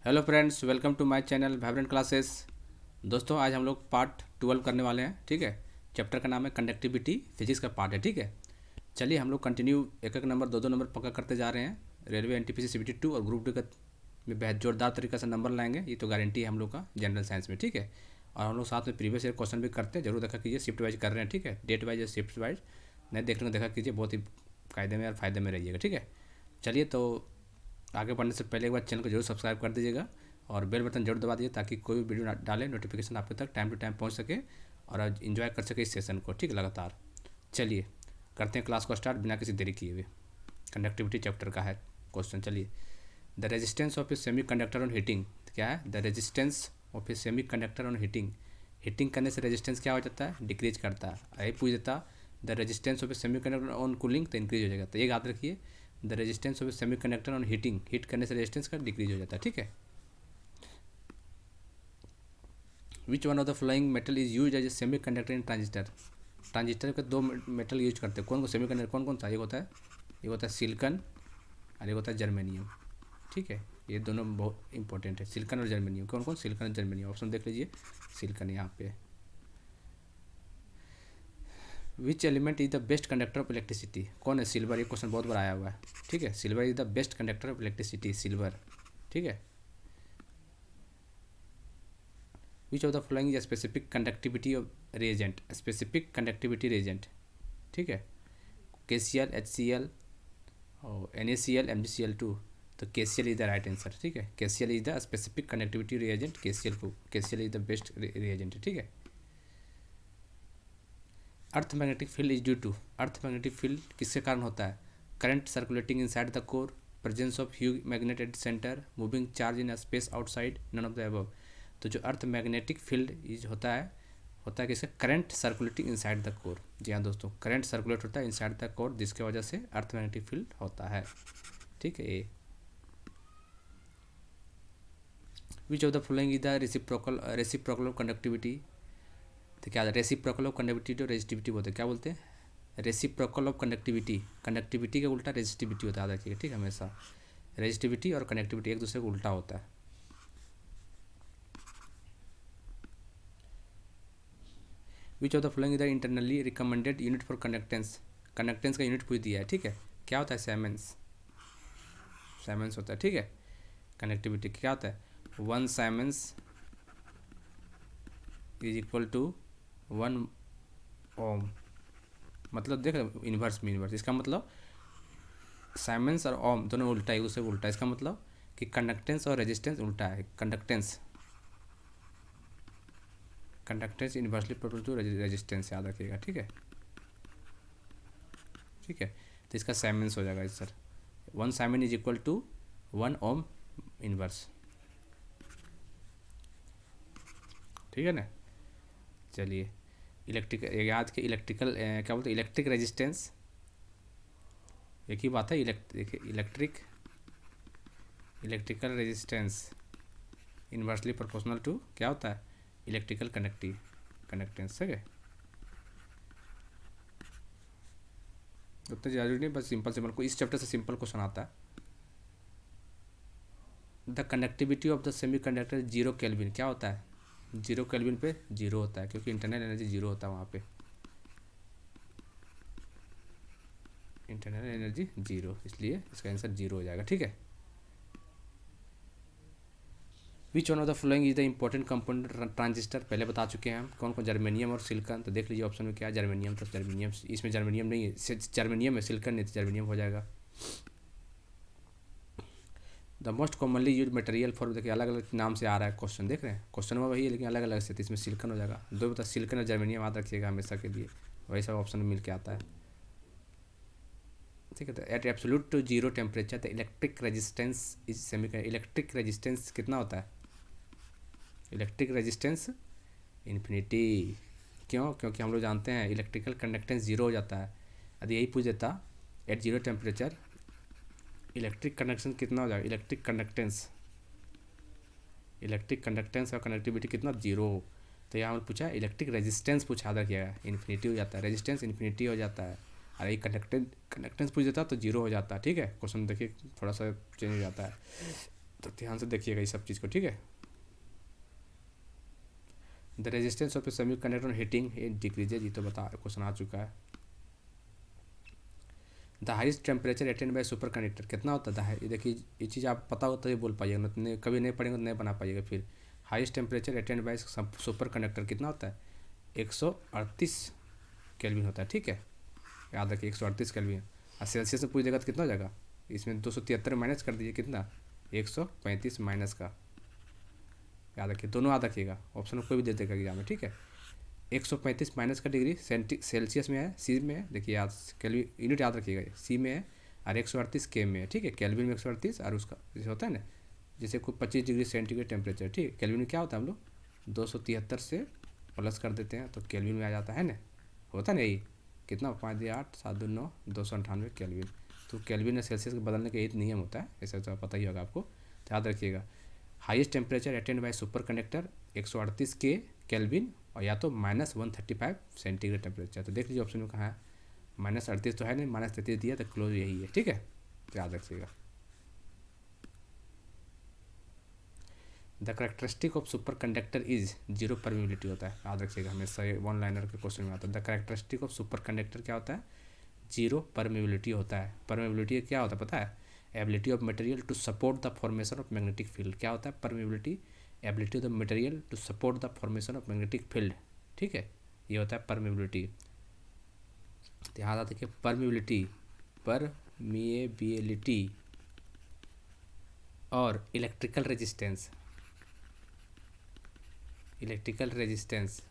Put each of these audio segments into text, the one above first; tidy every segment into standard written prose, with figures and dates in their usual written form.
Hello friends, welcome to my channel Vibrant Classes. दोस्तों, आज हम लोग पार्ट 12 करने वाले हैं। ठीक है, चैप्टर का नाम है कंडक्टिविटी, फिजिक्स का पार्ट है। ठीक है, चलिए हम लोग कंटिन्यू एक एक नंबर दो दो नंबर पक्का करते जा रहे हैं। रेलवे एनटीपीसी सीबीटी 2 और ग्रुप डी का में बेहद जोरदार तरीके से नंबर लाएंगे, ये तो गारंटी है हम लोग का जनरल साइंस में। ठीक है, और हम लोग साथ में प्रीवियस ईयर क्वेश्चन भी करते हैं, जरूर देखा कीजिए। शिफ्ट वाइज कर रहे हैं, ठीक है, डेट वाइज या शिफ्ट वाइज नहीं देखने को देखा कीजिए, बहुत ही कायदे में और फायदे में रहिएगा। ठीक है, चलिए तो आगे बढ़ने से पहले एक बार चैनल को जरूर सब्सक्राइब कर दीजिएगा और बेल बटन जरूर दबा दीजिए, ताकि कोई भी वीडियो डाले नोटिफिकेशन आपके तक टाइम टू टाइम पहुंच सके और आज इन्जॉय कर सके इस सेशन को। ठीक है, लगातार चलिए करते हैं क्लास को स्टार्ट बिना किसी देरी किए हुए। कंडक्टिविटी चैप्टर का है क्वेश्चन। चलिए, the resistance of A semi conductor on heating. क्या है? The resistance of A semi conductor on heating. Heating करने से रेजिस्टेंस क्या हो जाता है? डिक्रीज करता है। यही पूछ देता the resistance of A semi conductor on cooling, तो इंक्रीज हो जाएगा। तो ये याद रखिए, the resistance of A semi conductor on heating, heat करने से रेजिस्टेंस का डिक्रीज हो जाता है। ठीक है, which one of the following metal is use as a semi conductor in transistor. Transistor के दो मेटल यूज करते हैं, कौन कौन सेमी कंडक्टर कौन कौन सा? एक होता है सिलिकन और एक होता है जर्मेनियम। ठीक है, ये दोनों बहुत इंपॉर्टेंट है, सिलिकन और जर्मेनियम। कौन कौन? सिलिकन और जर्मेनियम। ऑप्शन देख लीजिए, सिलिकन यहाँ पे। Which element is the best conductor of electricity? कौन है? सिल्वर। ये क्वेश्चन बहुत बार आया हुआ है। ठीक है, silver is the best conductor of electricity, silver. ठीक है, which of the following is specific conductivity of reagent, specific conductivity reagent. ठीक है, KCl, HCl और NaCl, MgCl2। तो KCl is the right answer. ठीक है, KCl is the specific conductivity reagent. KCl is the best reagent. ठीक है, earth magnetic field is due to. Earth magnetic field किसके कारण होता है? Current circulating inside the core, presence of huge magnet at centre, moving charge in space outside, none of the above. तो जो earth magnetic field is होता है किसका? Current circulating inside the core. जी हाँ दोस्तों, करंट सर्कुलेट होता है इनसाइड द कोर, जिसके वजह से अर्थ मैग्नेटिक फील्ड होता है। ठीक है, A. Which of the following is the reciprocal conductivity. तो क्या रेसिप्रोकल ऑफ कंडक्टिविटी और रेजिस्टिविटी बोलते हैं? क्या बोलते हैं? Reciprocal of conductivity. कंडक्टिविटी का उल्टा रेजिस्टिविटी होता है, याद रखिएगा। ठीक है, हमेशा रेजिस्टिविटी और कनेक्टिविटी एक दूसरे को उल्टा होता है। Which of the following is the internally recommended unit for conductance. Conductance का यूनिट पूछ दिया है। ठीक है, क्या होता है? साइमेंस। साइमेंस होता है। ठीक है, कनेक्टिविटी क्या होता है? 1 साइमेंस इज इक्वल टू 1 ओम। मतलब देख रहे, इन्वर्स में इन्वर्स। इसका मतलब साइमेंस और ओम दोनों उल्टा है, एक दूसरे को उल्टा है। इसका मतलब कि कंडक्टेंस और रेजिस्टेंस उल्टा है। Conductance inversely proportional to resistance, याद रखिएगा। ठीक है, ठीक है, तो इसका साइमेंस हो जाएगा sir. 1 siemen is equal to 1 ohm inverse. ठीक है ना। चलिए, इलेक्ट्रिक याद के इलेक्ट्रिकल क्या बोलते हैं? इलेक्ट्रिक रेजिस्टेंस, एक ही बात है। Electrical resistance inversely proportional to क्या होता है? Electrical conductance. ठीक है, उतना जरूरी नहीं, बस सिंपल को इस चैप्टर से सिंपल क्वेश्चन आता है। The conductivity of the semi conductor 0 kelvin. क्या होता है? 0 केल्विन पे 0 होता है, क्योंकि इंटरनल एनर्जी 0 होता है वहाँ पे। इंटरनल एनर्जी 0, इसलिए इसका आंसर 0 हो जाएगा। ठीक है, which one of the following is the important component transistor. पहले बता चुके हैं हम कौन कौन, जर्मेनियम और सिलिकॉन। तो देख लीजिए ऑप्शन में क्या है? जर्मेनियम। तो जर्मेनियम, इसमें जर्मेनियम नहीं है, जर्मेनियम है, सिलिकॉन नहीं, तो जर्मेनियम हो जाएगा। The most commonly use material for, देखिए अलग अलग नाम से आ रहा है क्वेश्चन, देख रहे हैं क्वेश्चन में वही है लेकिन अलग अलग से। तो इसमें सिलिकॉन हो जाएगा। दो बता, सिलिकॉन और जर्मेनियम याद रखिएगा हमेशा के लिए, वही सब ऑप्शन में मिल के आता है। ठीक है, तो at absolute to 0 temperature the electric resistance is semi. Electric resistance कितना होता है? Electric resistance infinity. क्यों? क्योंकि हम लोग जानते हैं इलेक्ट्रिकल कंडक्टेंस 0 हो जाता है। यदि यही पूछ देता एट 0 टेम्परेचर इलेक्ट्रिक कंडक्शन कितना हो जाएगा? इलेक्ट्रिक कंडक्टेंस और कनेक्टिविटी कितना? 0। तो यहाँ पर पूछा इलेक्ट्रिक रेजिस्टेंस, पूछा याद रखिएगा, इन्फिनिटी हो जाता है। रेजिस्टेंस इन्फिनिटी हो जाता है, और ये कंडक्टेंस पूछ देता तो 0 हो जाता है। ठीक है, क्वेश्चन देखिए थोड़ा सा चेंज हो जाता है। तो ध्यान से देखिएगा इस सब चीज़ को, ठीक है। The resistance of A semi conductor heating it decreases, ये तो बता क्वेश्चन आ चुका है। The highest temperature attained by super conductor कितना होता है? ये देखिए, ये चीज़ आप पता हो तो ये बोल पाइएगा, नहीं कभी नहीं पढ़ेंगे तो नहीं बना पाइएगा फिर। Highest temperature attained by super conductor कितना होता है? 138 केल्विन होता है, ठीक है, याद रखिए 138 केल्विन। और सेल्सियस में पूछ देगा तो कितना हो जाएगा? इसमें 273 माइनस कर दीजिए, कितना? 135 माइनस का, याद रखिए, दोनों याद रखिएगा, ऑप्शन में कोई भी दे देगा एग्जाम में, ठीक है। 135 माइनस का डिग्री सेल्सियस में है, सी में है, देखिए याद, केल्विन यूनिट याद रखिएगा, सी में है, और 138 के में है, ठीक है। केल्विन में 138, और उसका जैसे होता है ना, जैसे कोई 25 डिग्री सेंटीग्रेड टेम्परेचर, ठीक है, केल्विन में क्या होता है, हम लोग 273 से प्लस कर देते हैं तो केल्विन में आ जाता है ना, होता है ना यही, कितना, 5 दिया 8 7 2 9 298 केल्विन। तो केल्विन में सेल्सियस को बदलने का एक नियम होता है, ऐसा तो पता ही होगा आपको, तो याद रखिएगा। Highest temperature attained by super conductor 138 के केल्विन, और या तो -135 सेंटीग्रेड टेम्परेचर। तो देख लीजिए ऑप्शन में कहाँ है, -38 तो है नहीं, -33 दिया, तो क्लोज यही है, ठीक है, तो याद रखिएगा। The characteristic of super conductor is zero permeability होता है, याद रखिएगा, हमेशा ये वन लाइनर के क्वेश्चन में आता है। The characteristic of super conductor क्या होता है? जीरो परमिबिलिटी होता है। परमिबिलिटी क्या होता है पता है? Ability of material to support the formation of magnetic field. क्या होता है permeability? Ability of the material to support the formation of magnetic field, ठीक है, ये होता है परमिबिलिटी। ध्यान आता है कि परमिबिलिटी, परमिएबिलिटी और इलेक्ट्रिकल रेजिस्टेंस, इलेक्ट्रिकल रेजिस्टेंस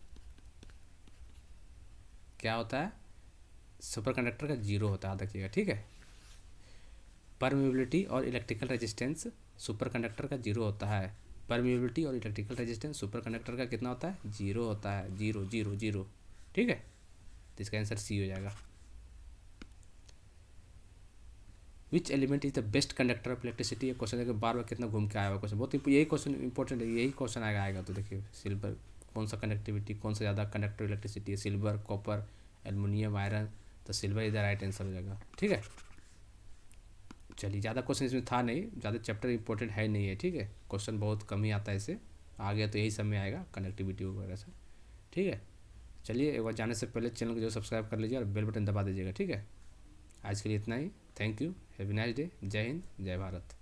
क्या होता है? सुपर कंडक्टर का जीरो होता है, याद रखिएगा, ठीक है। परमिबिलिटी और इलेक्ट्रिकल रेजिस्टेंस सुपर कंडक्टर का जीरो होता है। परमिबिलिटी और इलेक्ट्रिकल रेजिस्टेंस सुपर कंडक्टर का कितना होता है? जीरो होता है, जीरो जीरो जीरो, ठीक है, तो इसका आंसर सी हो जाएगा। Which element is the best conductor of electricity? ये क्वेश्चन देखिए बार बार कितना घूम के आया हुआ क्वेश्चन, बहुत यही क्वेश्चन इंपॉर्टेंट है, यही क्वेश्चन आएगा तो देखिए, सिल्वर कौन सा कनेक्टिविटी, कौन सा ज़्यादा कंडक्टर इलेक्ट्रिसिटी है, सिल्वर, कॉपर, एल्युमिनियम, आयरन, तो सिल्वर इधर राइट आंसर हो जाएगा, ठीक है। चलिए, ज़्यादा क्वेश्चन इसमें था नहीं, ज़्यादा चैप्टर इंपॉर्टेंट है नहीं है, ठीक है, क्वेश्चन बहुत कम ही आता है इससे, आ गया तो यही सब में आएगा कनेक्टिविटी वगैरह से, ठीक है। चलिए, एक बार जाने से पहले चैनल को जो सब्सक्राइब कर लीजिए और बेल बटन दबा दीजिएगा, ठीक है। आज के लिए इतना ही, thank you, have a nice day, जय हिंद, जय भारत।